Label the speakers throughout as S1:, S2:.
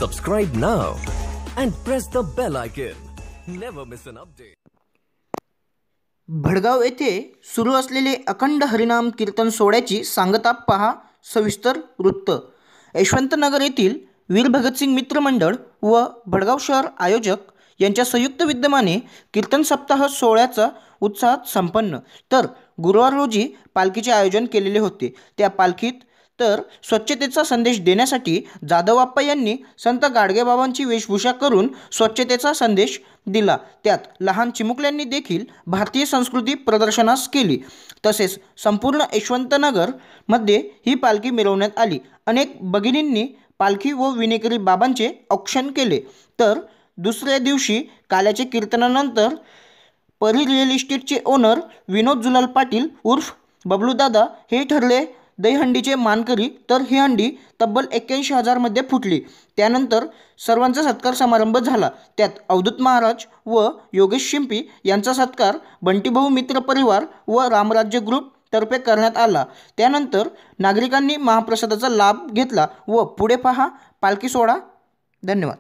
S1: Subscribe now and press the bell icon. Never miss an update.
S2: Bhadgaon येथे सुरू असलेले अखंड हरिनाम कीर्तन सोहळ्याची सांगता पहा सविस्तर वृत्त। यशवंतनगर येथील वीर भगतसिंग मित्र मंडळ व भडगाव शहर आयोजक यांच्या संयुक्त विद्यमाने कीर्तन सप्ताह सोहळ्याचा उत्साहात संपन्न। तर गुरुवार रोजी पालखीचे आयोजन केलेले होते। त्या पालखीत तर स्वच्छतेचा संदेश देण्यासाठी जाधवआप्पा यांनी संत गाडगेबाबांची वेशभूषा करून स्वच्छतेचा संदेश दिला। त्यात लहान चिमुकल्यांनी देखील भारतीय संस्कृती प्रदर्शनास केली। तसेच संपूर्ण यशवंतनगर मध्ये ही पालखी मिरवण्यात आली। अनेक भगिनींनी पालखी व विनेकरी बाबांचे औक्षण केले। तर दुसऱ्या दिवशी काल्याचे कीर्तनानंतर परी रिअल इस्टेटचे ओनर विनोद जुलाल पाटील उर्फ बबलू दादा हे ठरले दहीहंडीचे मानकरी। तर ही हंडी तब्बल 81,000 मध्ये फुटली। त्यानंतर सर्वांचा सत्कार समारंभ झाला। त्यात अवधूत महाराज व योगेश शिंपी यांचा सत्कार बंटीभाऊ मित्र परिवार व रामराज्य ग्रुप तर्फे करण्यात आला। त्यानंतर नागरिकांनी महाप्रसादाचा लाभ घेतला व पुढे पहा पालखी सोहळा। धन्यवाद।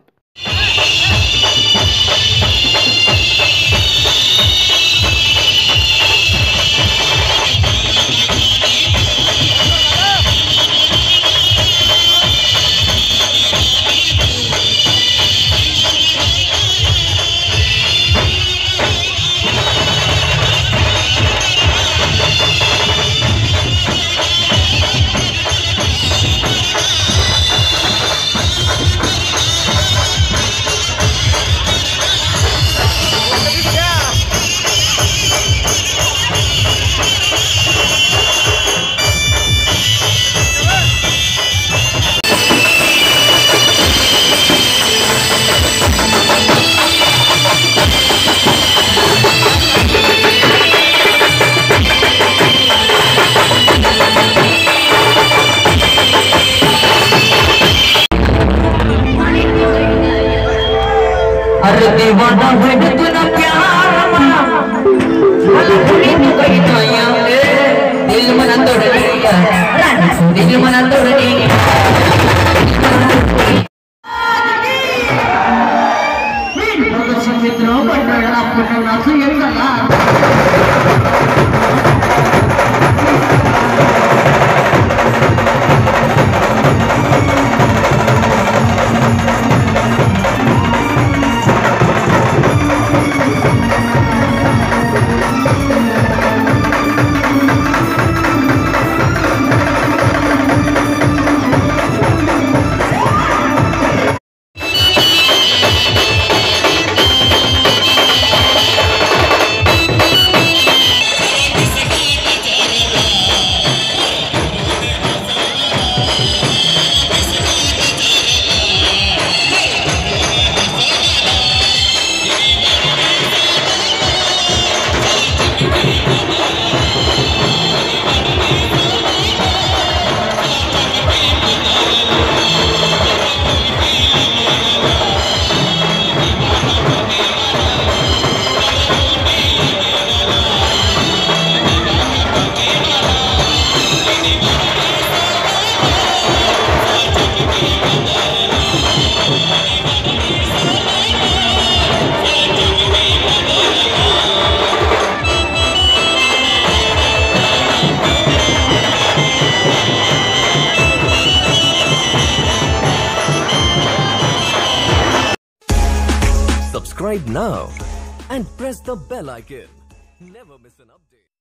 S3: अरे दीवाना है तूने प्यार माना भले भूली तू कहीं ना आया दिल मना तोड़ दिया दिल मना तोड़ दिया भगत सिंह मित्रों मंडळ आपको नाचू येईल
S1: Subscribe now and press the bell icon. Never miss an update.